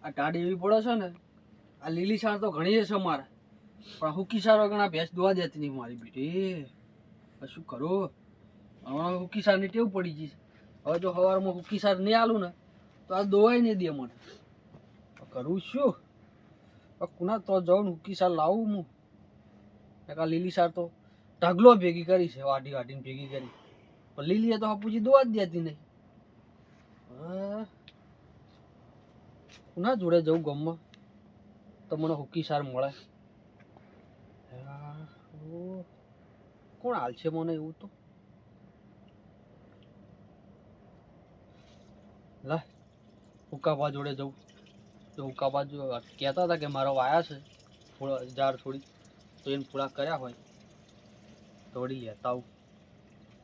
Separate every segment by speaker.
Speaker 1: આ ટાઢ એવી પડે છે ને, આ લીલી સાર તો ઘણી છે મારે, પણ આ હુકી સાર વગર આ ભેંસ દોવા દેતી નહીં મારી બેટી. શું કરું? હમણાં હુકી સારની ટેવ પડી ગઈ. હવે જો સવારમાં હુકી સાર નહીં આલું ને તો આ દોવાય નહીં દે મને. કરું શું? કુના તો જાઉં હુકી સાર લાવું હું. આ લીલી સાર તો ઢગલો ભેગી કરી છે, વાઢી વાઢીને ભેગી કરી, પણ લીલી તો હપુજી દોવા જ દેતી નહીં. કુના જોડે જવું ગામમાં તો મને હુકી સાર મળે? કોણ હાલ છે મને એવું તો? લા હુકાબા જોડે જવું. તો હુકાબા જો કહેતા હતા કે મારો વાયા છે થોડા ઝાડ થોડી, તો એને પૂરા કર્યા હોય તો વળી લેતા આવું.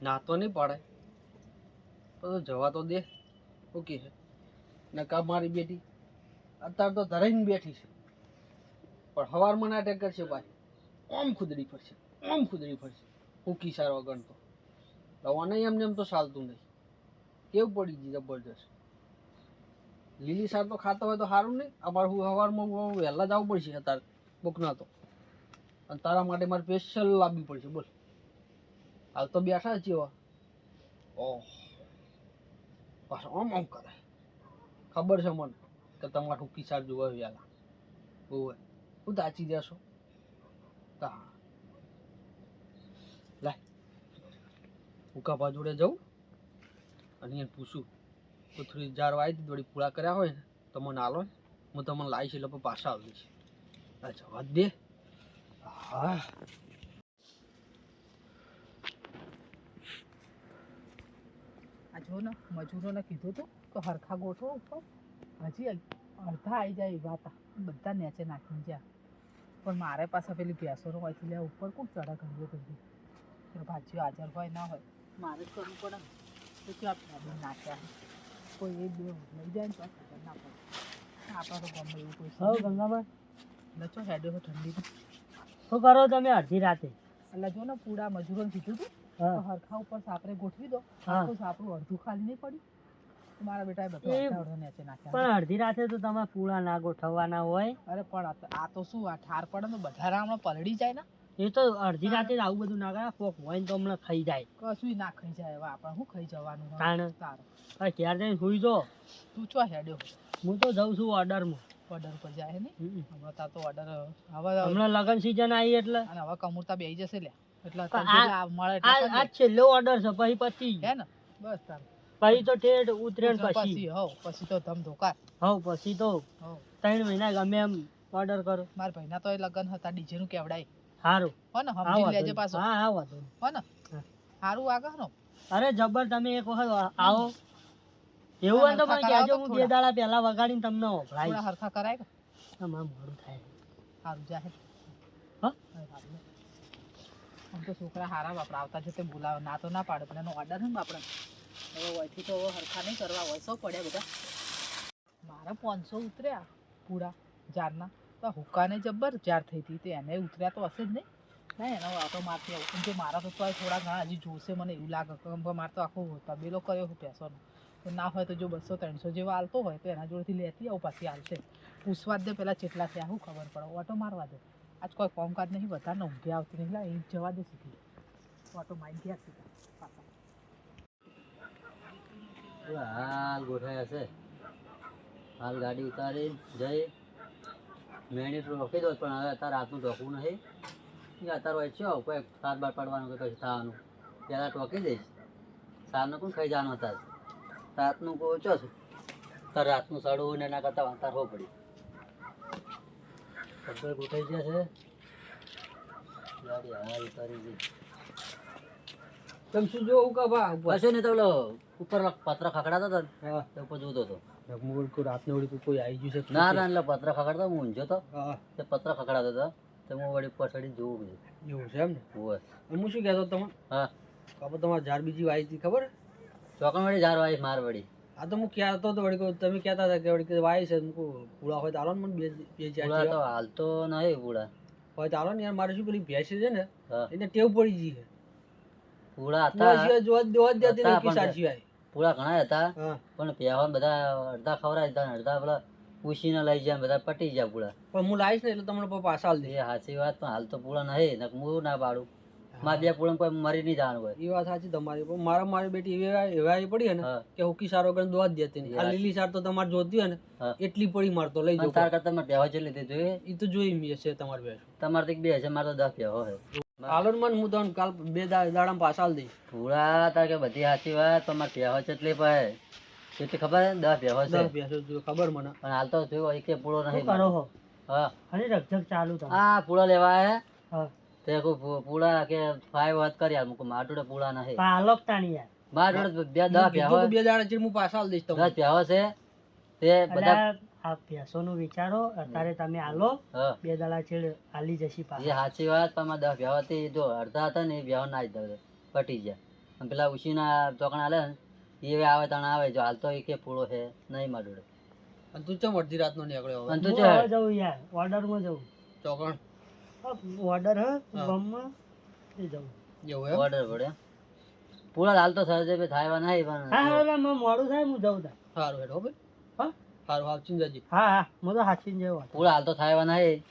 Speaker 1: ના તો નહીં પાડે તો જવા તો દે. ઓકે છે નકા મારી બેટી અત્યારે તો ધરાઈને બેઠી છે, પણ સવારમાં નાટક કરશે ભાઈ. ઓમ ખુદડી ફરશે, ઓમ ખુદડી ફરશે હુકી સાર વગર તો. દવા નહીં એમને એમ તો ચાલતું નહીં. કેવું પડી ગઈ જબરજસ્ત. લીલી સાર તો ખાતા હોય તો સારું નહીં. અમારે હું સવારમાં વહેલા જવું પડશે અત્યારે બુકના તો, અને તારા માટે મારે સ્પેશિયલ લાવવી પડશે. બોલ હાલ તો બેઠા છીએ. ઓહ પાછું આમ આમ કરે. ખબર છે મને કે તમારે હુકી સાર જોવા વહેલા બહુ હું તાચી જશો. લાય હુકાભા જોડે જવું અને એને પૂછું તો થોડી જાર વાવી થોડી પૂરા કર્યા હોય ને તો મને હાલો ને, હું તમને લાવીશ એટલે પાછા આવી છે. જવા દે. હા
Speaker 2: આ જો ને મજૂરોને કીધું હતું તો હરખા ગોઠવો ઉપર, હજી અડધા આવી જાય એવા હતા, બધા નીચે નાખીને જ્યાં. પણ મારે પાસે પેલી ભેંસો હોય એટલે ઉપર કોણ ચડા કરવો બધી ભાજીઓ હાજર હોય ના હોય મારે જ કરવું પડે ને. તો ક્યાં ફેબીને નાખ્યા કોઈ એ બે લઈ જાય ને તો ખબર ના પડે. આપણા તો ગમે એવું કોઈ
Speaker 3: હવે ગંગાભાઈ
Speaker 2: લચો હેડે હોય ઠંડી
Speaker 3: શું કરો તમે અડધી રાતે?
Speaker 2: એટલે જો ને પૂરા મજૂરોને કીધું હતું
Speaker 3: હા
Speaker 2: તો હરખા ઉપર સાપરે ગોઠવી દો.
Speaker 3: હા.
Speaker 2: આખું સાપરું અડધું ખાલી નહીં પડ્યું. મારા બેટાએ બધું અડધા નીચે નાખ્યા.
Speaker 3: પણ અડધી રાતે તો તમે પૂળા ના ગોઠવવાના હોય.
Speaker 2: અરે પણ આ તો શું આ ઠાર પડે ને બધા રામમાં પલળી જાય ને.
Speaker 3: એ તો અડધી રાતે જ આવું બધું ના કરે. કોક હોય ને તો હમણાં ખાઈ જાય.
Speaker 2: કશું ના ખાઈ જાય. હવે આપણે શું ખાઈ જવાનું હોય?
Speaker 3: તાણ
Speaker 2: તારે
Speaker 3: હવે ઘેર જઈને સુઈ જો.
Speaker 2: તું ચો હેડ્યો
Speaker 3: હું તો જઉં છું ઓર્ડરમાં.
Speaker 2: ઓર્ડર પર જાય ને.
Speaker 3: હમ.
Speaker 2: હમણાં તાર તો ઓર્ડર હવે
Speaker 3: હમણાં લગન સીઝન આવી એટલે
Speaker 2: અને હવે કમુરતા બેસી જશે લે એટલે
Speaker 3: પણ
Speaker 2: જેટલા મળે એટલા
Speaker 3: આ
Speaker 2: ખાઈ
Speaker 3: છેલ્લો ઓર્ડર છે. પછી પછી
Speaker 2: લે. હે ને બસ તાર
Speaker 3: પછી તો ઠેઠ ઉતરેણ પછી
Speaker 2: પછી તો ધમ ધોકાર.
Speaker 3: હવ પછી તો
Speaker 2: હવ
Speaker 3: 3 મહિના ગમે એમ ઓર્ડર કરો.
Speaker 2: મારા ભાઈના તો એ લગન હતા ડીજે નું કેવડાય
Speaker 3: સારું.
Speaker 2: હો ને સમજી લેજે પાછો.
Speaker 3: હા હા વાંધો નહીં.
Speaker 2: હો ને
Speaker 3: હા.
Speaker 2: સારું આગળ નો
Speaker 3: અરે જબર તમે એક વખત આવો. એવું હોય તો પણ કહેજો, હું 2 દાડા પહેલા વગાડીને તમને
Speaker 2: થોડા
Speaker 3: ઓભળાઈશ.
Speaker 2: હરખા કરાય કે
Speaker 3: તમારે મોડું થાય.
Speaker 2: સારું જાહે.
Speaker 3: હા?
Speaker 2: આમ તો છોકરા હારા બાપરા આવતા છે તે બોલાવે ના તો ના પાડે પણ એનો ઓર્ડર છે ને બાપડા. હવે વયથી તો હવે હરખા નહીં કરવા હોય. સૌ પડ્યા બધા મારા 500 ઉતર્યા પૂરા જારના. તો હુકાને જબ્બર જાર થઈ હતી તે એને ઉતર્યા તો હશે જ નહીં. ના એનો ઓટો મારતી આવું કેમ કે મારા તો થોડા ઘણા હજી જોશે મને એવું લાગે કે મારે તો આખો તબેલો કર્યો હું પૈસાનો. તો ના હોય તો જો 200-300 જેવા હાલતો હોય તો એના જોડેથી લેતી આવું પાછી હાલશે. પૂછવા જ દે પેલા કેટલા થયા શું ખબર પડે. ઓટો મારવા દે. આજ કોઈ કામકાજ નહીં બધાને ઊંઘી આવતી નહીં. એ જવા દે સીધી ઓટો મારી ગયા સીધા પાછા.
Speaker 4: હાલ ગોઠવાયા છે. હાલ ગાડી ઉતારી જઈ મેણી રોકી દો, પણ હવે અત્યારે રાતનું ઢોકવું નહીં. અત્યારે હોય છે કોઈ સાર બાર પાડવાનું કે કશું થવાનું પહેલાં ટોકી દઈશ. સારનું પણ ખાઈ જવાનું હતા. રાતનું કોઈ ઓછો છું તારે રાતનું સડવું ને એના કરતાં વાંતાર હોવું પડી. બધા ગોઠવાઈ ગયા છે. ગાડી હાલ ઉતારી ગઈ.
Speaker 1: તમે શું જો હુકાભા
Speaker 4: કશું નહીં તો પેલો ઉપર પત્ર ખખડાતા હતા ને
Speaker 1: હા
Speaker 4: તે ઉપર જોતો હતો.
Speaker 1: રાતને વળી કોઈ આવી ગયું છે?
Speaker 4: ના ના એટલે પત્ર ખખડતા હું ઊંઝો તો
Speaker 1: હા
Speaker 4: તે પત્ર ખખડાતા હતા તો હું વળી પછાડી જોવું બધું.
Speaker 1: એવું છે એમ ને.
Speaker 4: હોય
Speaker 1: હું શું કહેતો તમે
Speaker 4: હા
Speaker 1: આપણે તમારે ઝાડ બીજી વાવી હતી ખબર?
Speaker 4: ચોકણ વળી જાર વાઈશ માર વળી.
Speaker 1: આ તો હું કહેતો હતો વળી કહું તમે કહેતા હતા કે વળી વાવી છે. પૂળા હોય તો આલો ને મને બે
Speaker 4: પૂળા તો હાલ તો નહીં પૂળા
Speaker 1: હોય તો આલો ને યાર. મારે શું પેલી ભેંસ છે ને
Speaker 4: હા
Speaker 1: એને ટેવ પડી ગઈ છે.
Speaker 4: પૂળા હતા
Speaker 1: જોવા જ દેતી
Speaker 4: હતા
Speaker 1: નહીં
Speaker 4: પણ
Speaker 1: કિસાર સિવાય.
Speaker 4: પૂળા ઘણા હતા
Speaker 1: હા
Speaker 4: પણ પહેવા બધા અડધા ખવડાય હતા ને અડધા પેલા પૂછીને લઈ જાય બધા પટી જાય પૂળા.
Speaker 1: પણ હું લાવીશ ને એટલે તમને પાછા આલ દે.
Speaker 4: એ સાચી વાત, પણ હાલ તો પૂળા નહીં ને હું ના પાડું. મારા બે પૂળા કોઈ મરી નહીં જવાનું હોય.
Speaker 1: એ વાત સાચી તમારી, પણ મારી બેટી એવા પડી ને
Speaker 4: હા.
Speaker 1: કે હુકી સારો કરીને દોવા જ દેતી નહીં. આ લીલી સાર તો તમારે જોતી હોય ને
Speaker 4: હા.
Speaker 1: એટલી પડી મારતો લઈ
Speaker 4: અને
Speaker 1: જાઓ.
Speaker 4: તાર કરતા મારે બેહો છે લીધી જોઈએ.
Speaker 1: એ તો જોઈ મેં છે તમારી બેસ.
Speaker 4: તમારે તો એક બે છે, મારે તો 10 બેહો છે.
Speaker 1: હાલો ને મને હું તમને કાલ 2 દાડામાં પાછા આલ દઈશ.
Speaker 4: પૂળા તાર કે બધી સાચી વાત, પણ મારે બેહો છે એટલી પાસે કેટલી ખબર છે? 10 બેહો છે.
Speaker 1: 10 ભેંસો જો ખબર મને.
Speaker 4: પણ હાલ તો જોયો એક પૂળો
Speaker 3: શું
Speaker 4: નહીં.
Speaker 3: કરો હો
Speaker 4: હા
Speaker 3: અને રકઝક ચાલુ તમે
Speaker 4: આ પૂળા લેવા આયા
Speaker 3: હા
Speaker 4: તે કોઈ પૂળા કે 5 વાત કરી યાર. મુકો માટોડે પૂળા નહીં.
Speaker 3: પાલક તાણી યાર
Speaker 4: મારા જોડે બે 10
Speaker 1: કીધું
Speaker 4: બેહો
Speaker 1: કે 2 દાડા છે હું પાછા આલ દઈશ તમને.
Speaker 4: 10 બેહો છે તે બધા.
Speaker 3: અલા, આ ભેંસોનું વિચારો અત્યારે તમે આલો
Speaker 4: હા
Speaker 3: 2 દાડા છેડ આલી જશી
Speaker 4: એ
Speaker 3: પાછા
Speaker 4: સાચી વાત, પણ મારા 10 બેહો હતી. જો અડધા હતા ને એ બેહો ના જ દે પટી જાય. અને પેલા ઉશીના ચોકણા આલે ને એ આવે તાણ આવે. જો હાલ તો એક પૂળો છે નહીં મારા જોડે.
Speaker 1: અને તું ચમ અડધી રાતનો નીકળ્યો હવે?
Speaker 4: અને તું
Speaker 3: હું
Speaker 4: છે
Speaker 3: હવે જવું યાર ઓર્ડરમાં જવું
Speaker 1: ચોકણ
Speaker 3: ઓર્ડર હ
Speaker 1: હા.
Speaker 3: ગામમાં એ જવું
Speaker 1: એવું એમ?
Speaker 4: ઓર્ડર પડે. પૂળા હાલ તો સહજે ભાઈ થાય નહીં, પણ
Speaker 3: હા હા મને મોડું થાય હું જઉં તા
Speaker 1: સારું હેડો ભાઈ.
Speaker 3: હા
Speaker 1: સારું હાલ ચિંજાજી.
Speaker 3: હા હા હું તો હાચીને જવું
Speaker 4: પૂળા હાલ તો થાય નહીં.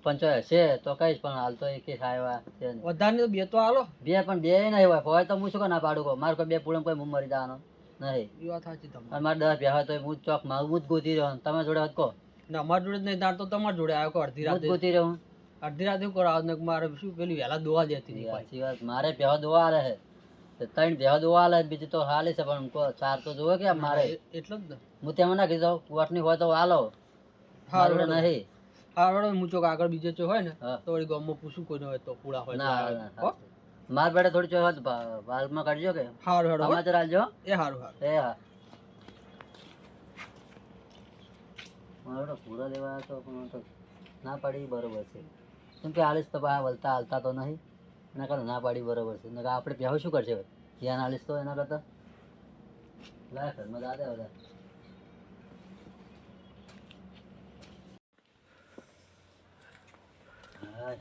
Speaker 4: પંચો હશે તો કહીશ, પણ હાલ તો એક થાય છે નહીં.
Speaker 1: વધારે તો 2 તો હાલો.
Speaker 4: બે પણ બે નહીં હોય તો હું શું ના પાડું કહું. મારે કોઈ બે પૂળા કોઈ હું મરી જવાનો નહીં.
Speaker 1: એ વાત સાચી તમારી.
Speaker 4: અને મારે 10 બેહો તો હું ચોક માં હું જ ગોતી રહ્યો. તમે જોડે હોત કહો
Speaker 1: ના અમારી જોડે જ નહીં, તાર તો તમારી જોડે આવ્યો. અડધી
Speaker 4: હું જ
Speaker 1: રાતે
Speaker 4: ગોતી રહ્યો.
Speaker 1: અડધી રાતે કરો આવ ને મારે શું પેલી વહેલા દોવા દેતી નહીં પાછી.
Speaker 4: સાચી વાત, મારે બેહો દોવા આલે છે. 3 બેહો દોવા આલે છે, બીજું તો હાલે છે, પણ કો 4 તો જોવે કે મારે.
Speaker 1: એટલે જ ને.
Speaker 4: હું તેમાં ના કીધું કોટની હોય તો આલો.
Speaker 1: હારું
Speaker 4: મારું
Speaker 1: હેડો.
Speaker 4: નહીં.
Speaker 1: હારું હેડો, હું ચોક આગળ બીજે ચો હોય ને
Speaker 4: હા.
Speaker 1: તો વળી ગામમાં પૂછું કોઈને હોય તો પૂળા હોય તો
Speaker 4: ના
Speaker 1: આવે.
Speaker 4: ના,
Speaker 1: હો?
Speaker 4: માર બેટા થોડી ચોય હોત વાલમાં કાઢજો કે
Speaker 1: હારું હેડો હો.
Speaker 4: સમાચાર આલજો.
Speaker 1: એ હારું હારું.
Speaker 4: એ હા મારો તો પૂરા લેવા આવ્યો તો પણ તો ના પાડી બરોબર છે. કેમ કે આલીસ તો બા વલતા હાલતા તો નહીં. એના કરતા ના પાડી બરોબર છે. નકર આપણે પહેવા શું કરશે ભાઈ? ધ્યાન આલીસ તો એના કરતા લાય ઘરમાં દાદા બધા. હાય.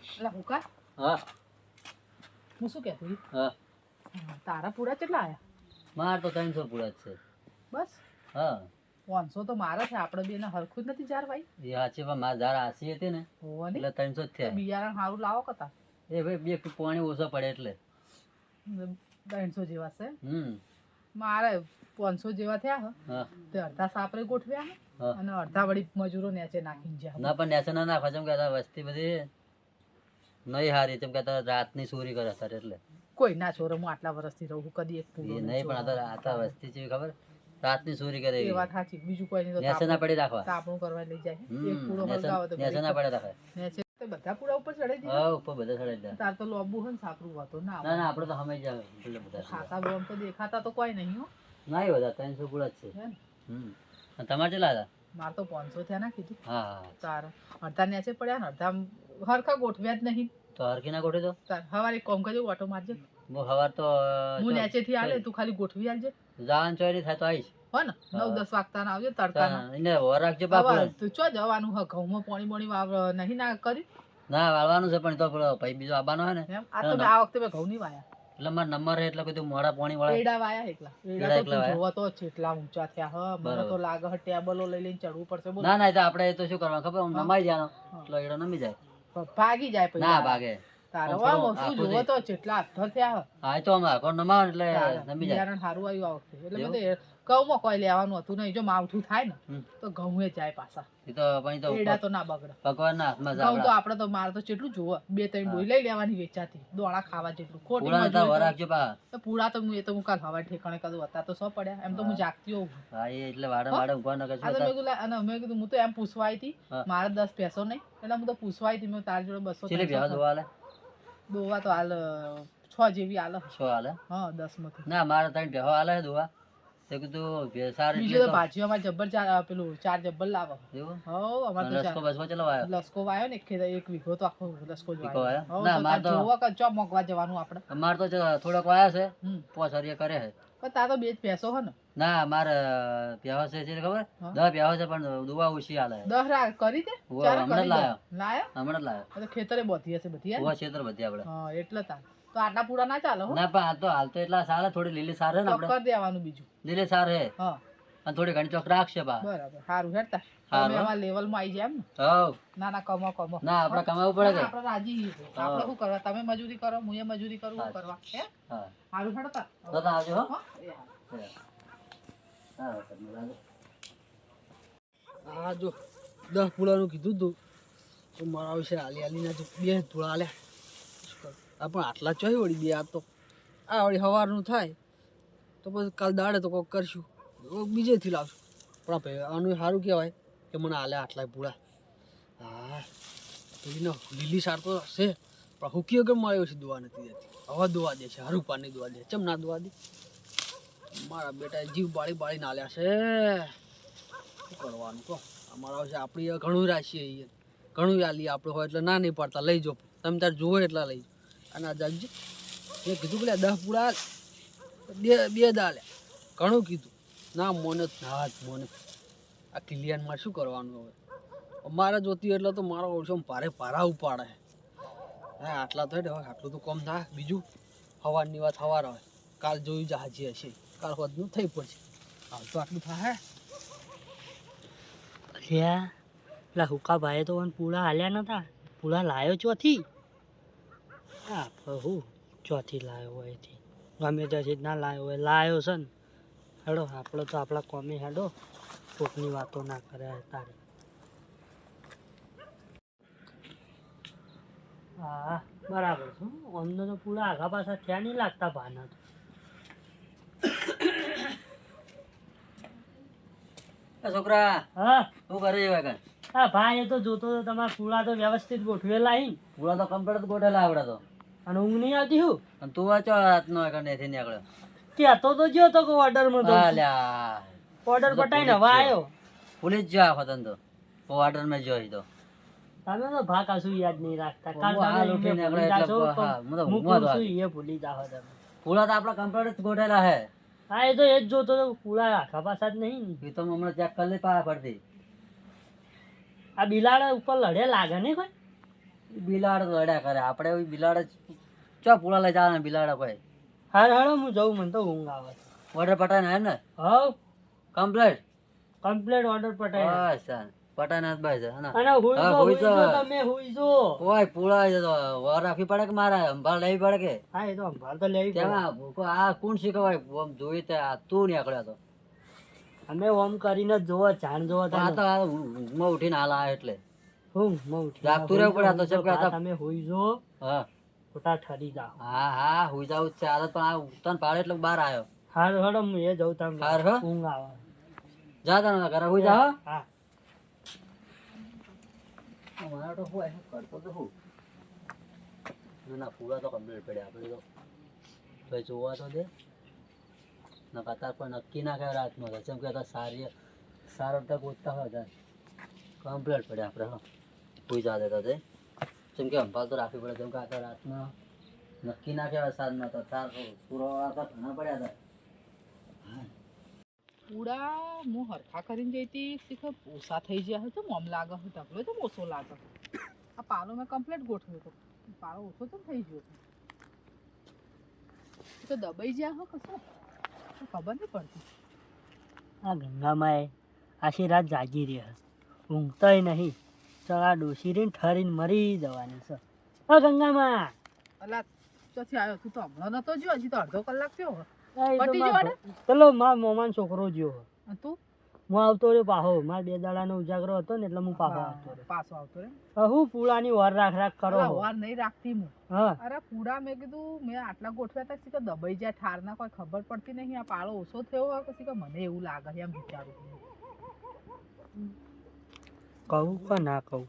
Speaker 2: એટલે હું કા
Speaker 4: હા
Speaker 2: હું શું કહેતો હતી?
Speaker 4: હા
Speaker 2: તારા પૂરા કેટલા આયા?
Speaker 4: માર તો 300 પૂરા જ છે.
Speaker 2: બસ
Speaker 4: હા
Speaker 2: 500 તો મારા છે. આપણે બેને હરખું જ નથી જાર ભાઈ.
Speaker 4: એ સાચી, પણ મારા ધાર આસી હતી ને
Speaker 2: હોવા નહીં.
Speaker 4: એટલે 300 જ થયા.
Speaker 2: બિયારણ સારું લાવો કતા
Speaker 4: એ ભાઈ બે પાણી ઓછો પડે એટલે.
Speaker 2: 300 જેવા છે.
Speaker 4: હમ
Speaker 2: મારે 500 જેવા થયા હે.
Speaker 4: હા
Speaker 2: તે અડધા સાપરે ગોઠવ્યા હે
Speaker 4: હા.
Speaker 2: અને અડધા વળી મજૂરો નેચે નાખીને જ્યાં
Speaker 4: ના પણ નેસે ના નાખવા, જેમ કે આ વસ્તી બધી નહીં હારી, જેમ કે આ રાતની ચોરી કરે અત્યારે એટલે.
Speaker 2: કોઈ ના છોરે. હું આટલા વર્ષથી રહું છું, કદી એક
Speaker 4: એ
Speaker 2: પૂરો
Speaker 4: નહીં, પણ આ તો વસ્તી જેવી ખબર રાતની ચોરી કરે
Speaker 2: એ
Speaker 4: એવી.
Speaker 2: વાત સાચી. બીજું કોઈ નહીં તો
Speaker 4: નેસે ના પડી રાખવા.
Speaker 2: તાપણું કરવા લઈ જાય.
Speaker 4: હમ,
Speaker 2: એક પૂરો હળગાવો તો
Speaker 4: નેસે ના પડે રાખે.
Speaker 2: નેચે તો બધા પૂરા ઉપર ચડાઈ દીધા.
Speaker 4: હા ઉપર બધા ચડે જાય.
Speaker 2: તાર તો લોબુ હે ને સાપરું હતો ના
Speaker 4: ના ના આપણે તો સમજ જાય એટલે બધા
Speaker 2: ખાતા બોમ તો દેખાતા તો કોઈ નહીં હો.
Speaker 4: નહીં બધા 300 પૂરા જ છે.
Speaker 2: હે ને?
Speaker 4: હમ અને તમારે કેટલા હતા?
Speaker 2: માર તો 500 થયા ના કીધું.
Speaker 4: હા હા
Speaker 2: તાર અડધા નેચે પડ્યા ને અડધા હરખા ગોઠવ્યા જ નહીં.
Speaker 4: તો હરકી ના ગોઠવી દો.
Speaker 2: તાર હવારે એક કોમ કરજો, ઓટો મારજે.
Speaker 4: હું સવાર તો
Speaker 2: હું નેચેથી આલે તું ખાલી ગોઠવી આલજે.
Speaker 4: જવાનું ચોરી થાય તો આવીશ.
Speaker 2: હો ને 9-10 વાગતા ના આવજો તડકાના.
Speaker 4: એને વર રાખજો બાપુ.
Speaker 2: હવે તું ચો જવાનું હ? ઘઉંમાં પાણી વાવ નહીં ના કરી
Speaker 4: ના વાળવાનું છે, પણ તો પેલો ભાઈ બીજો આવવાનો હોય ને
Speaker 2: એમ. આ તો મેં આ વખતે મેં ઘઉં નહીં વાયા.
Speaker 4: એટલે મારો નંબર છે એટલે કીધું મોડા પાણી વાળા.
Speaker 2: એડા વાયા એકલા.
Speaker 4: એડા
Speaker 2: એડા તો
Speaker 4: એકલા
Speaker 2: તું જોવો તો જેટલા ઊંચા થયા હ. મને તો
Speaker 4: બરાબર.
Speaker 2: લાગે હ ટેબલો લઈ લઈને ચડવું પડશે. બોલ
Speaker 4: ના ના એ તો આપણે એ તો શું કરવાનું ખબર, આમ નમાઈ જવાનો
Speaker 2: હા.
Speaker 4: એટલે એડો નમી જાય.
Speaker 2: ભાગી જાય પછી.
Speaker 4: ના ભાગે.
Speaker 2: તારો
Speaker 4: આમ થોડું
Speaker 2: શું
Speaker 4: આખું
Speaker 2: જોવો તો જેટલા હાથ થયા હ.
Speaker 4: હા એ તો અમે આખો નમાવ એટલે
Speaker 2: તારે
Speaker 4: નમી જાય.
Speaker 2: બિયારણ સારું આવ્યું આ વખતે. એટલે મેં તો ઘઉંમાં કોઈ લેવાનું હતું નહીં. જો માવઠું થાય ને
Speaker 4: હમ.
Speaker 2: તો ઘઉં એ જાય પાછા.
Speaker 4: એ તો પછી તો
Speaker 2: એડા તો ના બગડે.
Speaker 4: ભગવાનના હાથમાં જ
Speaker 2: ઘઉં તો
Speaker 4: આપણા.
Speaker 2: આપણે તો મારે તો કેટલું જોવો 2-3 ડોઈ લઈ લેવાની વેચાતી દોણા ખાવા જેટલું. ખોટી
Speaker 4: પૂરા નતા વર
Speaker 2: મજૂરી
Speaker 4: રાખજો પા.
Speaker 2: તો પૂરા તો હું કાલ હવા ઠેકાણે કદું હતા તો સો પડ્યા. એમ તો હું જાગતી હોઉં.
Speaker 4: હા એ એટલે વાડે વાડે ઊભા ન કરશો
Speaker 2: આ તો મેં
Speaker 4: તો
Speaker 2: કીધું અને મેં કીધું હું તો એમ પૂછવા આવી હતી.
Speaker 4: હા.
Speaker 2: મારે 10 પૈસો નહીં એટલે હું તો પૂછવા આવી હતી. મેં તારી જોડે 200
Speaker 4: ચીલી ભેવા જોવા આલે
Speaker 2: દોવા તો હાલ 6 જેવી હાલ.
Speaker 4: છો આલે.
Speaker 2: હા 10 માંથી.
Speaker 4: ના મારે 3 ભેવા આલે છે દોવા. તે કીધું ભેસાર
Speaker 2: બીજું
Speaker 4: એટલે
Speaker 2: તો
Speaker 4: તો
Speaker 2: ભાજીઓમાં જબ્બર પેલું 4 જબ્બર લાવો.
Speaker 4: એવું.
Speaker 2: હો અમારે તો
Speaker 4: લસકો બસકો ચલો આવ્યો.
Speaker 2: લસકો વાયો ને એક વીઘો તો આખો લસકો જ
Speaker 4: વીઘો
Speaker 2: વાયો.
Speaker 4: વાયો?
Speaker 2: હો,
Speaker 4: ના,
Speaker 2: તો
Speaker 4: મારે
Speaker 2: તાર
Speaker 4: તો-
Speaker 2: જોવો કે ચો મોકવા જવાનું આપણે.
Speaker 4: અમારે તો થોડોક વાયા છે.
Speaker 2: હમ.
Speaker 4: 5 હરિયા કરે છે.
Speaker 2: પણ તાર તો 2 જ ભેંસો હે ને.
Speaker 4: ના મારે ભેવા છે ખબર
Speaker 2: હા.
Speaker 4: 10 ભેવા છે, પણ દુવા ઓછી આલે.
Speaker 2: 10 કરી દે.
Speaker 4: ઉવા,
Speaker 2: ચાર
Speaker 4: હમણાં
Speaker 2: કરી
Speaker 4: જ
Speaker 2: દે.
Speaker 4: લાયો.
Speaker 2: લાયો?
Speaker 4: હમણાં જ લાયો.
Speaker 2: આ તો ખેતરે બોધી હશે બધી હે ને?
Speaker 4: ઉવા ક્ષેત્ર બધી આપણે.
Speaker 2: હા એટલે તાર તો આટલા પૂરા ના ચાલે હો.
Speaker 4: ના પણ હાલ તો એટલા સારા થોડી લીલી સાર છે ને આપણે.
Speaker 2: ચોક્કર દેવાનું બીજું.
Speaker 4: લીલી સાર હે
Speaker 2: હા
Speaker 4: અને થોડી ઘણી ચોક રાખશે બા.
Speaker 2: બરાબર સારું હેડતા
Speaker 4: હારું,
Speaker 2: તમે
Speaker 4: હો.
Speaker 2: આવા લેવલમાં આવી જાય એમ ને
Speaker 4: હઉ.
Speaker 2: ના ના કમો
Speaker 4: ના આપણે કમાવું પડે કે.
Speaker 2: આપણે રાજી છીએ. આપણે શું કરવા તમે મજૂરી કરો હું એ મજૂરી કરું શું કરવા હે
Speaker 4: હા
Speaker 2: સારું હેડતા
Speaker 4: તો તો આવજો હો.
Speaker 2: હો? એ હા.
Speaker 4: હા તમને લાગે.
Speaker 1: હા જો 10 પૂળાનું કીધું તું તો મારા વિશે હાલીના જો 2 પૂળા હાલ્યા. શું કરું? આ પણ આટલા ચોય વળી 2 આ તો આ વળી સવારનું થાય તો પછી કાલ દાડે તો કોક કરશું બીજેથી લાવશું. પણ આ ભાઈ આનું સારું કહેવાય કે મને હાલ્યા આટલા પૂળા. હા પેલીનો લીલી સાર તો હશે પણ હુકી વગર મારે ઓછી દોવા નથી દેતી. હવે દોવા દે છે હારું પાની દોવા દે ચમ ના દોવા દે. મારા બેટા જીવ બાળીને હાલ્યા છે. શું કરવાનું કહો અમારા છે આપણી ઘણું રાખીએ છીએ ઘણું આલીએ આપણે હોય એટલે ના નહીં પડતા લઈ જાઓ તમે તાર જુઓ એટલા લઈ જાઓ. અને આ જાગજી મેં કીધું પેલા 10 પૂળા બે દાલ્યા ઘણું કીધું ના મોને ના જ મોને આ ક્લિયરમાં શું કરવાનું હવે મારે જોતી એટલે તો મારો ઓછો ભારા ઉપાડે. હા આટલા તો હવે આટલું તો કમ થાય બીજું સવારની વાત સવાર હોય કાલ જોયું જ હાજી હશે કાલ વધનું થઈ પડશે હાલ તો આટલું થાય.
Speaker 3: અલ્યા પેલા હુકા ભાઈએ તો મને પૂળા હાલ્યા નતા. પૂળા લાયો ચોથી હા હું ચોથી લાયો હોય એથી ગમે ત્યાંથી જ ના લાયો હોય લાયો છે ને. હેડો આપણે તો આપણા કોમે હેડો કોકની વાતો ના કરે તારે. હા બરાબર છે અમને તો પૂરા આગા પાછા થયા નહીં લાગતા ભાના તો.
Speaker 4: એ છોકરા
Speaker 3: હા
Speaker 4: શું કરે છે કાકા?
Speaker 3: હા ભાઈ એ તો જોતો તો તમારા પૂળા તો વ્યવસ્થિત ગોઠવેલા અહીં
Speaker 4: પૂરા તો કમ્પ્લીટ ગોઠેલા આવડે તો.
Speaker 3: અને ઊંઘ નહીં આવતી હું
Speaker 4: અને તું વાંચો રાતનો એકનેથી નીકળ્યો.
Speaker 3: કહેતો તો જ્યો તો કે ઓર્ડરમાં તો
Speaker 4: અલ્યા
Speaker 3: ઓર્ડર પટાઈને હવે આવ્યો.
Speaker 4: ભૂલી જ જા વતન તો ઓર્ડર માં જોઈ તો
Speaker 3: તમે તો ભા કશું યાદ નહીં રાખતા કાલ
Speaker 4: હું હાલ
Speaker 3: તમે
Speaker 4: ઉઠીને
Speaker 3: ભૂલી
Speaker 4: આપણે
Speaker 3: જાશો
Speaker 4: એટલે હા, હું તો
Speaker 3: હું
Speaker 4: ઊંઘવા
Speaker 3: કહું
Speaker 4: જ
Speaker 3: છું એ ભૂલી જાઓ તમે.
Speaker 4: પૂરા તો આપડા કમ્પ્લીટ જ ગોઠેલા હે.
Speaker 3: હા એ તો એ જ જોતો તો પૂળા આખા પાછા જ નહીં ને.
Speaker 4: એ તો હમણાં ચેક કરી લે પાછા પડતી.
Speaker 3: આ બિલાડા ઉપર લડે લાગે ને કોઈ.
Speaker 4: બિલાડ તો લડ્યા કરે આપણે એવી બિલાડ ચો પૂરા લઈ જવાના બિલાડા કોઈ
Speaker 3: હાર હાડો હું જઉં મને તો ઊંઘ આવે છે.
Speaker 4: ઓર્ડર પટાય ને ને
Speaker 3: હવ
Speaker 4: કમ્પ્લીટ
Speaker 3: કમ્પ્લેટ ઓર્ડર પટાઈ
Speaker 4: બસ પટાય ને બસ
Speaker 3: અને હુઈ
Speaker 4: હા,
Speaker 3: જો
Speaker 4: હુઈ
Speaker 3: હુઈ જો
Speaker 4: જો.
Speaker 3: તમે હુઈ જો.
Speaker 4: ઓય પૂરા છે તો વાર રાખવી પડે કે મારે સંભાળ લેવી પડે કે
Speaker 3: હા એ તો સંભાળ તો લેવી પડે.
Speaker 4: તેમાં ભૂકો આ કોણ શીખવાય આમ જોઈ તે આ તું નીકળ્યો તો
Speaker 3: અમે ઓમ કરીને જ જોવો જાણ જોવો
Speaker 4: આ તો આ ઊંઘમાં ઉઠીને હાલ આ એટલે
Speaker 3: હું ઉઠી
Speaker 4: જાગતું રહેવું પડે આ તો ચમ કે આ તો-
Speaker 3: તમે હુઈ જો
Speaker 4: હા
Speaker 3: ખોટા ઠરી જાઓ.
Speaker 4: હા હુઈ જાવ છે આદત પણ આ ઉઠતાને પાડે એટલે બહાર આવ્યો
Speaker 3: હાર હડો હું એ જઉં તમે
Speaker 4: હાર હો.
Speaker 3: ઊંઘ આવે.
Speaker 4: જા તને ઘરે હુઈ જા હો.
Speaker 3: હા
Speaker 4: મારા તો હું શું કરતો તો હું ના પૂરા તો કમ્પ્લીટ પડ્યા આપણે તો ભાઈ જોવા તો દે ના કતાર પણ નક્કી ના કહેવાય રાતમાં તો જેમ કે સારી સારો તક ઉઠતા હોય કમ્પ્લીટ પડ્યા આપણે હા હુઈ જા દેતા તે જેમ કે સંભાળ તો રાખવી પડે જેમ કે આખા રાતમાં નક્કી ના કહેવાય સાંજમાં તો તાર પૂરો આખા ઘણા પડ્યા હતા
Speaker 2: પૂડા હું હરખા કરીને જઈતી શીખર ઓછા થઈ ગયા હતો મોમ લાગે છે ઢગલો તો ઓછો લાગે. આ પાલો મેં કમ્પ્લીટ ગોઠવ્યો હતો પાલો ઓછો તો થઈ ગયો હતો એ તો દબાઈ ગયા હો કશો તો ખબર નહીં પડતી.
Speaker 3: આ ગંગામાએ આખી રાત જાગી રહ્યા ઊંઘતાય નહીં ચલા ડોસી રહીને ઠરીને મરી જવાની છે. ઓ ગંગામાં
Speaker 2: અલા ચોથી આવ્યો તું તો હમણાં નતો જો હજી તો અડધો કલાક થયો હે.
Speaker 3: આ એ તો
Speaker 2: પટી
Speaker 3: માર
Speaker 2: જવાને?
Speaker 3: પેલો માર મોમાન છોકરો જ્યો
Speaker 2: અને તું
Speaker 3: હું આવતો રહ્યો પાહો માર 2 દાડાનો ઉજાગરો હતો ને એટલે હું પાહો આવતો રહ્યો.
Speaker 2: પાછો આવતો રે
Speaker 3: હવે હું પૂળાની વાર રાખ કરો
Speaker 2: અલા,
Speaker 3: હો.
Speaker 2: વાર નહીં રાખતી હું.
Speaker 3: હા
Speaker 2: અરે પૂડા મેં કીધું મેં આટલા ગોઠવ્યા હતા શીખર દબાઈ જાય ઠારના કોઈ ખબર પડતી નહીં આ પાળો ઓછો થયો હોય કે શીખર મને એવું લાગે છે એમ વિચારું છું.
Speaker 3: કહું કે ના કહું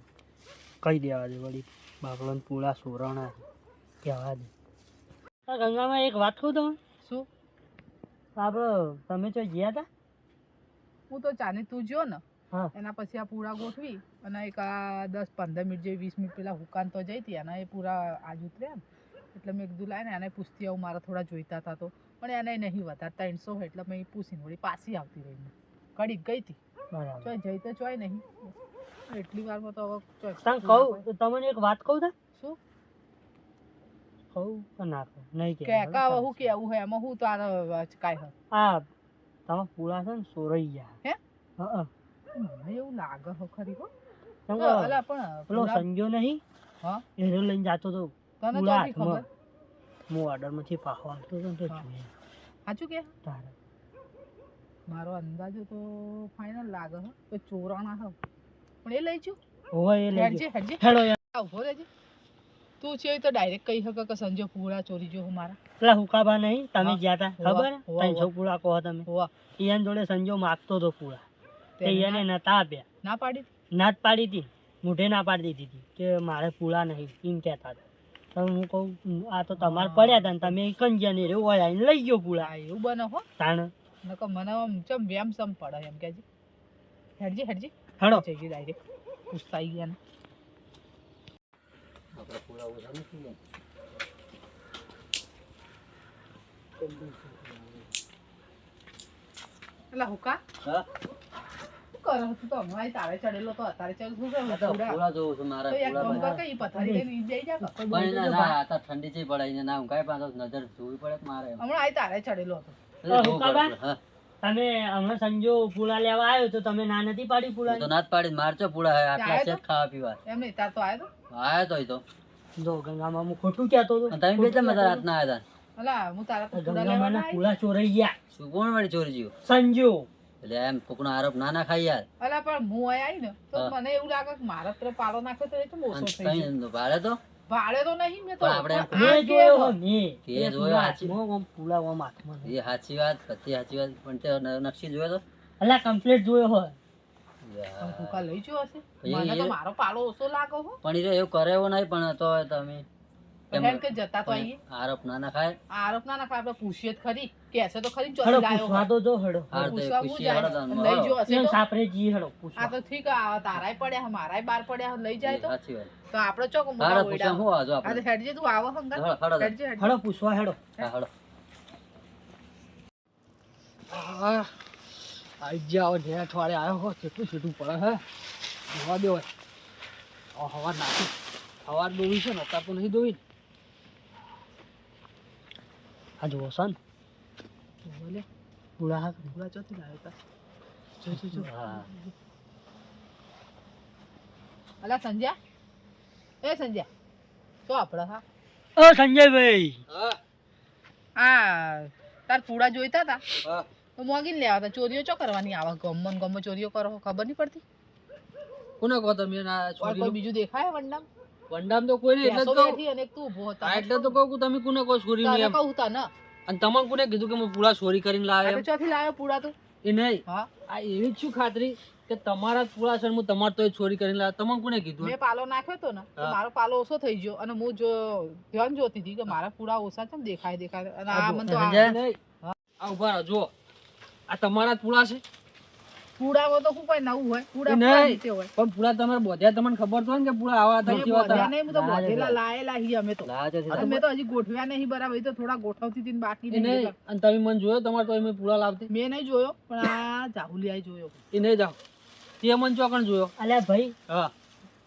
Speaker 3: કહી દેવા દે વળી બાપડો પૂળા સોરણા કહેવા દે. આ ગંગામાં એક વાત કહું તમે
Speaker 2: શું
Speaker 3: આપણે તમે તો ગયા હતા
Speaker 2: હું તો ચાની તું જ્યો ને
Speaker 3: હા
Speaker 2: એના પછી આ પૂરા ગોઠવી અને એક આ 10-15 મિનિટ જેવી 20 મિનિટ પેલા હુકાન તો જઈ હતી અને એ પૂરા આજ ઉતર્યા ને એટલે મેં કીધું લાય ને એને પૂછતી આવું મારા થોડા જોઈતા હતા તો પણ એને નહીં વધારે 300 હોય એટલે મેં પૂછીને વળી પાછી આવતી રહી કડીક ગઈ હતી
Speaker 3: બરાબર
Speaker 2: ચોય જઈ તો ચોય નહીં એટલી વારમાં તો હવે ચોય
Speaker 3: તને કહું તો તમને એક વાત કહું તા
Speaker 2: શું
Speaker 3: કહું કે ના કહું નહીં
Speaker 2: કે હવે હું કેવું હોય એમાં હું તારે કાંઈ હોય
Speaker 3: આ તમારા પૂળા છે ને સોરાઈ ગયા.
Speaker 2: હે?
Speaker 3: હા
Speaker 2: મને એવું લાગે હો ખરી હો
Speaker 3: કેમ
Speaker 2: તો
Speaker 3: કે
Speaker 2: અલા પણ
Speaker 3: પેલો
Speaker 2: પૂરા-
Speaker 3: સંજો નહીં
Speaker 2: હા
Speaker 3: એને લઈને જાતો તો
Speaker 2: તને
Speaker 3: પૂળા
Speaker 2: ચોથી ખબર
Speaker 3: હાથમાં. હું ઓર્ડરમાંથી પાહો આવતો હતો ને તો
Speaker 2: હા.
Speaker 3: જોઈએ
Speaker 2: સાચું કે
Speaker 3: તારે.
Speaker 2: મારો અંદાજો તો ફાઇનલ લાગે હો કે ચોરાણા હો પણ એ લઈ જો
Speaker 3: હોવે એ લઈ
Speaker 2: હેડજે
Speaker 3: ગયો.
Speaker 2: હેડજે
Speaker 3: હેડો યાર.
Speaker 2: આ ઉભો રહેજે તું છે તો ડાયરેક્ટ કહી શકે કે સંજય પૂરા ચોરી જો હું મારા
Speaker 3: પેલા હુકાબા નહીં તમે
Speaker 2: હા.
Speaker 3: ગયા તા
Speaker 2: હોવા,
Speaker 3: ખબર
Speaker 2: હોવા,
Speaker 3: 300
Speaker 2: હોવા.
Speaker 3: પૂળા કહો તમે.
Speaker 2: હોવા
Speaker 3: ઈયાન જોડે સંજો માગતો તો પૂળા તે
Speaker 2: તેને
Speaker 3: એને નતા આપ્યા.
Speaker 2: ના પાડી
Speaker 3: ના જ પાડી હતી મોઢે ના પાડી દીધી હતી કે મારે પૂળા નહીં એમ કહેતા હતા. તો હું કહું આ તો તમારે પડ્યા હતા ને તમે કંજ્યા નહીં રહ્યું હોય આઈને લઈ ગયો પૂળા.
Speaker 2: હા એવું બને હો
Speaker 3: તાણ
Speaker 2: નકર મને આમ ચમ વેમ સમ પડે એમ કેજી હેડજી હેડજી
Speaker 3: હેડો.
Speaker 2: જઈ ગઈ ડાયરેક્ટ પૂછતા આવી ગયા ને
Speaker 4: આપણે પૂરા ઓછા નથી ને.
Speaker 2: એટલે હુકા
Speaker 4: હા?
Speaker 2: શું કરે તું તો હમણાં ય તારે ચડેલો તો અત્યારે ચડ શું
Speaker 4: આ તો
Speaker 2: કરે
Speaker 4: પૂરા જોઉં છું મારે
Speaker 2: તો એક
Speaker 4: પૂરા
Speaker 2: કામ
Speaker 4: બધા.
Speaker 2: કર કે ઈ પથારી લઈને ઈ જઈ જા કે.
Speaker 4: પણ ના ના આ તો ઠંડી છે પડે એને ના ઊંઘાય પાછો નજર જોવી પડે કે મારે
Speaker 2: હમણાં આ તારે ચડેલો હતો
Speaker 4: એટલે જોવું
Speaker 3: હુકાબા?
Speaker 4: પડે. હા.
Speaker 3: તમે હમણાં સંજો પૂળા લેવા આવ્યો તો તમે ના નથી પાડી
Speaker 4: હું
Speaker 3: પૂળા
Speaker 4: તો ના જ પાડી મારચો પૂરા હે આટલા
Speaker 2: આયો
Speaker 4: છે
Speaker 2: તો?
Speaker 4: ખાવા પીવા
Speaker 2: એમ નહીં તાર તો આવ્યો
Speaker 4: આયા તો ઈ તો
Speaker 3: જો ગંગામાં હું ખોટું કહેતો હતો.
Speaker 4: અને તમે બે ચમ બધા રાતના આયા
Speaker 2: તો અલા હું તારા તો પૂરા
Speaker 3: ગંગામાં
Speaker 2: લેવાના
Speaker 3: પૂળા ચોરાઈ ગયા
Speaker 4: હતા શું કોણ વાળી ચોરી જીવ
Speaker 3: સંજો.
Speaker 4: એટલે એમ કોકનો આરોપ ના ના ખાઈ યાર
Speaker 2: અલા પણ હું અહીંયા આવી ને તો
Speaker 4: હા.
Speaker 2: મને એવું લાગે કે મારા તરફ પાડો નાખ્યો તો એ તો મોસો
Speaker 4: અને
Speaker 2: થઈ ગયો
Speaker 4: તઈ ભાડે તો
Speaker 2: ભાડે તો નહીં મેં તો
Speaker 4: પણ આપણે
Speaker 2: પણ આ
Speaker 3: મેં
Speaker 2: કે
Speaker 3: જોયો
Speaker 2: હો.
Speaker 3: હો, મેં.
Speaker 4: તે
Speaker 3: એ
Speaker 4: જોયો
Speaker 3: પૂળા
Speaker 4: હાચી.
Speaker 3: હાથમાં, આમ પૂળા આમ હાથમાં.
Speaker 4: એ સાચી વાત બધી સાચી વાત પણ તે નકશી જોયો તો
Speaker 3: અલા કમ્પ્લીટ જોયો હોય.
Speaker 2: પણ ભૂકા લઈ ગયો હશે
Speaker 4: એ-
Speaker 2: મને તો
Speaker 4: એ-
Speaker 2: મારો પાડો ઓછો લાગે હો
Speaker 4: પણ ઈ એવું કરે એવો નહીં પણ તો તમે એમ
Speaker 2: હેડ કે જતા તો આવીએ
Speaker 4: આરોપ ના ના ખાય
Speaker 2: આ આરોપ ના નાખે આપણે પૂછીએ જ ખરી કેસે તો ખરી
Speaker 3: હેડો
Speaker 2: ચોથી લાયો
Speaker 3: પૂછવા તો જો હેડો.
Speaker 4: હાર તો
Speaker 2: પૂછવા
Speaker 4: ખુશી
Speaker 2: હું જાય
Speaker 4: હળો તમે.
Speaker 2: લઈ જો હશે
Speaker 3: એમ
Speaker 2: તો
Speaker 3: સાપરે જી હેડો
Speaker 2: આ
Speaker 3: પૂછવા.
Speaker 2: તો ઠીક આ તારાય પડ્યા મારાય બાર પડ્યા લઈ જાય તો
Speaker 4: સાચી વાત
Speaker 2: તો આપણે ચોક મોટા
Speaker 4: હાડો
Speaker 2: ઓયડા
Speaker 4: પૂછવા હું આજો
Speaker 2: આ તો
Speaker 4: આપણે
Speaker 2: હેડજે તું આવો હંગા
Speaker 4: હળો, હળો તો.
Speaker 2: હેડજે હેડજે
Speaker 3: હેડો પૂછવા હેડો.
Speaker 4: હા, હળો.
Speaker 1: આ આઈ ગયા હવે જે અઠવાડિયે આવ્યો હો કેટલું છૂટું પડે હે જોવા દો હવે હવા નાખી સવાર દોવી છે ને અત્યારે તો નહીં દોવી
Speaker 3: આ જુઓ સન
Speaker 2: બોલે
Speaker 3: પૂળા હાથ.
Speaker 2: પૂરા ચોથી લાયો તા જો જો જો
Speaker 4: હા.
Speaker 2: અલા સંજ્યા એ સંજ્યા તો આપણે હા
Speaker 3: ઓ સંજયભાઈ.
Speaker 1: હા
Speaker 2: આ તાર પૂડા જોઈતા હતા
Speaker 1: હા
Speaker 2: તો મોગીને લેવા હતા ચોરીઓ ચો કરવાની આવે ગમન ગમ ચોરીઓ કરો ખબર નહીં પડતી
Speaker 1: કોને કહો તમે ના
Speaker 2: ઓર
Speaker 1: છોડી
Speaker 2: કોઈ બીજું દેખાય વંડામ
Speaker 1: વંડામ તો કોઈ નહીં એટલે
Speaker 2: ભેંસો
Speaker 1: જ કહું
Speaker 2: બેઠી અને એક તું ઊભો હતો
Speaker 1: હા, એટલે તો કહું કે તમે કોને કહો છોરી
Speaker 2: તને
Speaker 1: નહીં એમ
Speaker 2: કહું તને
Speaker 1: અને તમને કોને કીધું કે હું પૂરા ચોરી કરીને લાવે
Speaker 2: આ
Speaker 1: એમ
Speaker 2: તો ચોથી લાવ્યો પૂડા તું
Speaker 1: એ નહીં
Speaker 2: હા
Speaker 1: આ એવી જ શું ખાતરી કે તમારા જ પૂરા છે ને હું તમારે તો ચોરી કરીને લાવે તમને કોને કીધું
Speaker 2: મેં પાલો નાખ્યો તો ને તો
Speaker 1: હા.
Speaker 2: મારો પાલો ઓછો થઈ ગયો અને હું જો ધ્યાન જોતી હતી કે મારા પૂડા ઓછા છે ને દેખાય અને આ મને તો આ
Speaker 4: સમજ્યા?
Speaker 1: નહીં આ ઉભા રહો જુઓ આ તમારા જ પૂરા છે
Speaker 2: પૂડામાં તો શું કોઈ નવું હોય પૂડા
Speaker 1: એ નહીં.
Speaker 2: પૂડા નીચે હોય
Speaker 1: પણ પૂરા તમારે બોધ્યા તમને ખબર તો હોય ને કે પૂરા આવા હતા
Speaker 2: મેં
Speaker 1: કેવા
Speaker 2: બોધ્યા
Speaker 1: હતા
Speaker 2: નહીં, હું તો
Speaker 4: ના,
Speaker 2: બોધેલા લાયેલા હી અમે તો
Speaker 4: લાજો છે
Speaker 2: અને મેં તો હજી ગોઠવ્યા નહીં બરાબર એ તો થોડા ગોઠવતી હતી ને બાકી
Speaker 1: એ નહીં અને તમે મને જોયો તમારે તો એમ પૂરા લાવતી
Speaker 2: મેં નહીં જોયો પણ આ જાહુલિયાએ જોયો
Speaker 1: એ નહીં જાઓ તે મને ચોકણ જોયો
Speaker 3: અલ્યા ભાઈ
Speaker 1: હા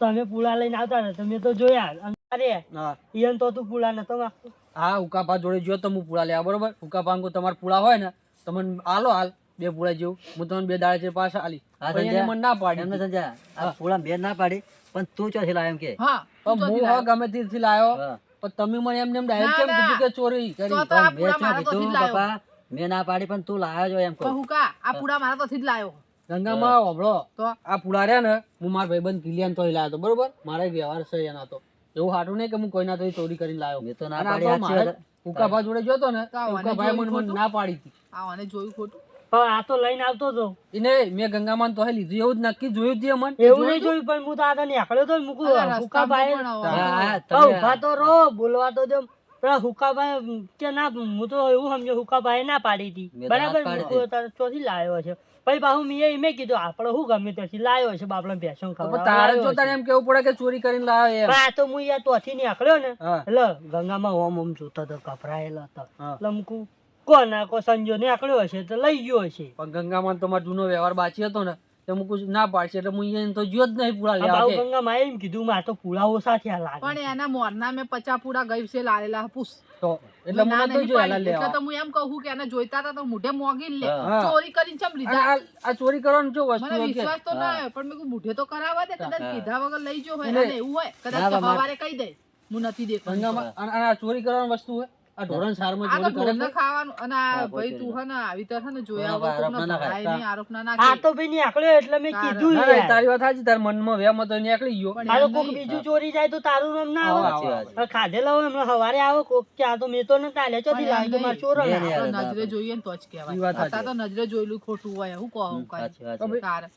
Speaker 3: તમે પૂળા લઈને આવતા ને તમે તો જોયા અને અરે
Speaker 1: હા
Speaker 3: ઈયન તો તું પૂળા નતો માગતો.
Speaker 1: હા ઉકાપા જોડે જો તો હું પૂળા લેવા બરોબર ઉકાપા અંગો તમારે પૂળા હોય ને તો મને આલો હાલ બે પૂળા જેવું હું તમને બે દાડા છે પાછા આલી
Speaker 4: હા,
Speaker 1: પણ એને
Speaker 4: સંજય.
Speaker 1: મને ના પાડી
Speaker 4: એમને સમજ્યા આ પૂળા બેન ના પાડી પણ તું ચોથી લાયો એમ કે
Speaker 2: હા તું
Speaker 1: પણ
Speaker 2: ચોથી
Speaker 1: હું
Speaker 2: લાયો.
Speaker 1: ગમે તેથી લાયો
Speaker 4: હા.
Speaker 1: પણ તમે મને એમને એમ ડાયરેક્ટ કેમ
Speaker 2: ના,
Speaker 1: કીધું
Speaker 2: ના.
Speaker 1: કે ચોરી કરી
Speaker 2: તો આ
Speaker 4: મેં
Speaker 2: પૂડા
Speaker 4: શું
Speaker 2: મારા તોથી
Speaker 4: કીધું
Speaker 2: જ લાયો
Speaker 4: બાપા મેં ના પાડી પણ તું લાયો છો એમ
Speaker 2: તો
Speaker 4: કહું
Speaker 2: હુકા આ પૂડા મારા તોથી જ લાયો
Speaker 1: ગંગામાં હોભળો
Speaker 2: તો
Speaker 1: આ પૂળા રહ્યા ને હું મારા ભાઈબંધ કિલિયન તો લાયો હતો બરોબર મારા એક વ્યવહાર છે એના તો એવું હાટું નહીં કે હું કોઈના તો ચોરી કરીને લાયો
Speaker 4: મેં તો ના
Speaker 1: અને આ
Speaker 4: પાડી
Speaker 1: તો
Speaker 4: સાચી
Speaker 1: મારે
Speaker 4: વાત.
Speaker 1: ઉકાભા જોડે જોતો ને
Speaker 2: તો આને
Speaker 1: ઉકાભાઈ
Speaker 2: જોયું
Speaker 1: મને
Speaker 2: ખોટું?
Speaker 1: ના પાડી હતી
Speaker 2: આ મને જોયું ખોટું
Speaker 3: પણ આ તો લઈને આવતો હતો.
Speaker 1: એને મેં ગંગામાં તો લીધું એવું જ નક્કી જોયું જ મને
Speaker 3: એવું નહીં જોયું પણ હું તો આ તને આકડ્યો તો મૂકું
Speaker 2: અલા,
Speaker 3: હુકાભાઈ.
Speaker 2: રસ્તામાં પણ
Speaker 4: હા, હા,
Speaker 3: હા,
Speaker 4: તમે
Speaker 3: ઊભા તો રહો બોલવા તો દો. પેલા હુકાભાઈ કે ના હું તો એવું સમજો હુકાભાઈ ના પાડી હતી
Speaker 4: મેં તો ના
Speaker 3: બરાબર
Speaker 4: પાડી
Speaker 3: મૂકું તારે ચોથી લાવ્યો છે પછી પાછું મેં કીધું આપણે શું ગમે ત્યાંથી લાવ્યો છે બાપડા ભેંસો
Speaker 1: તો
Speaker 3: ખવડાવવા
Speaker 1: તારે
Speaker 3: લાવ્યો
Speaker 1: જોતા
Speaker 3: છે.
Speaker 1: એમ કેવું પડે કે ચોરી કરીને લાવ્યો એમ
Speaker 3: પણ આ તો હું યાર તોથી નીકળ્યો ને
Speaker 1: હા
Speaker 3: એટલે ગંગામાં ઓમ ઓમ જોતો હતો ગભરાયેલો હતો
Speaker 1: હા.
Speaker 3: એટલે મૂકું કોના કો સંજો નીકળ્યો હશે તો લઈ ગયો હશે.
Speaker 1: પણ ગંગામાં તમારો જૂનો વ્યવહાર બાકી હતો ને તો હું કુછ ના પાડશે એટલે હું એને તો જ્યો જ નહીં પૂળા લેવા
Speaker 3: બાઉ
Speaker 1: કે.
Speaker 3: ગંગા માએ એમ કીધું મારે તો પૂળા ઓછા થયા લાગે
Speaker 2: પણ એના મોરના મેં 50 પૂડા ગઈ છે લાયેલા પૂછ
Speaker 1: તો એટલે
Speaker 2: ના
Speaker 1: મને તો
Speaker 2: નહીં
Speaker 1: જો
Speaker 2: પાડી.
Speaker 1: એલા
Speaker 2: એટલે
Speaker 1: લેવા.
Speaker 2: તો હું એમ કહું કે એને જોઈતા હતા તો મોઢે મોગી લે
Speaker 4: હા.
Speaker 2: ચોરી કરીને ચમ
Speaker 1: અને
Speaker 2: લીધા
Speaker 1: આ ચોરી કરવાનું જો વસ્તુ
Speaker 2: મને
Speaker 1: હોય કે
Speaker 2: વિશ્વાસ તો ના
Speaker 4: હા.
Speaker 2: આવ્યો પણ મેં કીધું મોઢે તો કરાવવા દે કદાચ
Speaker 4: હા.
Speaker 2: કીધા વગર લઈ જો હોય
Speaker 1: એટલે-
Speaker 2: અને એવું હોય કદાચ
Speaker 4: ના,
Speaker 2: તો
Speaker 4: માર-
Speaker 2: સવારે કહી દે હું નથી દેખાતો
Speaker 1: ગંગામાં અને આ ચોરી કરવાની વસ્તુ હોય આ ઢોરણ સારમાં
Speaker 2: આ તો
Speaker 1: ચોરી કરે
Speaker 2: ઢોરને
Speaker 1: છે.
Speaker 2: ખાવાનું અને આ
Speaker 4: હા,
Speaker 2: ભાઈ
Speaker 4: કોઈ
Speaker 2: તું હે ને આવી તર હે ને જોયા
Speaker 4: કોઈના
Speaker 2: વગર
Speaker 4: પર
Speaker 2: કોકને
Speaker 4: આરોપ ના
Speaker 2: ભરાય
Speaker 4: નાખાય.
Speaker 2: નહીં, આરોપ ના
Speaker 3: આ
Speaker 2: નાખે
Speaker 3: તો ભાઈ નીકળ્યો એટલે મેં
Speaker 2: તારે.
Speaker 3: કીધું
Speaker 1: ના, ના,
Speaker 3: યાર.
Speaker 1: તારી વાત સાચી તાર મનમાં વેમ હતો ત્યાંથી ગયો.
Speaker 2: પણ
Speaker 3: આ તો
Speaker 2: એમ
Speaker 3: કોક
Speaker 2: નહીં.
Speaker 3: બીજું ચોરી જાય તો તારું નામ ના આવે
Speaker 1: આવો,
Speaker 4: સાચી
Speaker 1: આવો.
Speaker 4: વાત.
Speaker 3: હવે ખાધેલા હોય હમણાં સવારે આવો કોક કે આ તો મેં તો નતા આલ્યા ચોથી
Speaker 2: પણ એમ
Speaker 3: લાવી તો મારે
Speaker 2: નહીં.
Speaker 3: ચોરો
Speaker 4: મેં
Speaker 3: ના
Speaker 4: નહીં
Speaker 2: આપણે
Speaker 4: યાર,
Speaker 2: નજરે
Speaker 4: આપણે.
Speaker 2: જોઈએ ને તો જ
Speaker 1: ઈ
Speaker 2: કહેવાય
Speaker 1: વાત
Speaker 2: અત્યારે તો નજરે જોયેલું ખોટું હોય હું કહું કાંઈ.
Speaker 4: સાચી વાત છે.
Speaker 2: તારે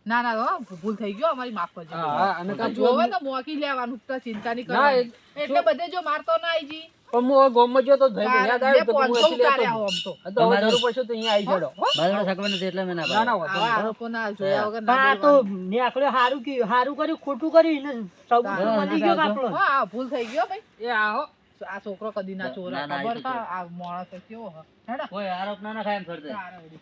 Speaker 2: ના ના હો, ભૂલ થઈ ગયો અમારી માફ કરજો
Speaker 1: હા, હા, અને
Speaker 2: આ
Speaker 1: કાં
Speaker 2: જોવે તો મોકી લેવાનું તો ચિંતા નહીં
Speaker 1: ના,
Speaker 2: કરવાની એટલે બધે જો મારતો ના આઈ જી
Speaker 1: પણ હું હવે ગામમાં ગયો તો ભાઈ યાદ આવ્યું તો હું
Speaker 2: 500
Speaker 1: અહીંથી લેતો
Speaker 2: ઉતાર્યા
Speaker 1: જ.
Speaker 2: હો આમ તો
Speaker 1: આ તો હવે જરૂર પડશે તો અહીંયા આવી જડો.
Speaker 4: મારે તો સગવડ નથી એટલે મેં ના
Speaker 1: ના, ના,
Speaker 4: પાડી.
Speaker 1: વાંધો
Speaker 2: આવા
Speaker 1: નહીં.
Speaker 2: આરોપોના જોયા વગર
Speaker 3: પણ આ
Speaker 2: ના
Speaker 3: તો
Speaker 2: બોલવાનું.
Speaker 3: નીકળ્યો સારું કર્યું ખોટું કર્યું એને સૌ
Speaker 2: તારે.
Speaker 3: મળી ગયો કાપલો
Speaker 2: હો, આ ભૂલ થઈ ગયો ભાઈ
Speaker 1: એ આહો.
Speaker 2: આ છોકરો કદી ના ચોરે
Speaker 4: ના, ના,
Speaker 2: ખબર
Speaker 4: એ તો
Speaker 2: કા આ માણસ કેવો હ હેડા
Speaker 4: કોઈ આરોપ ના નખાય એમ ફરતે.
Speaker 2: તારે વળી.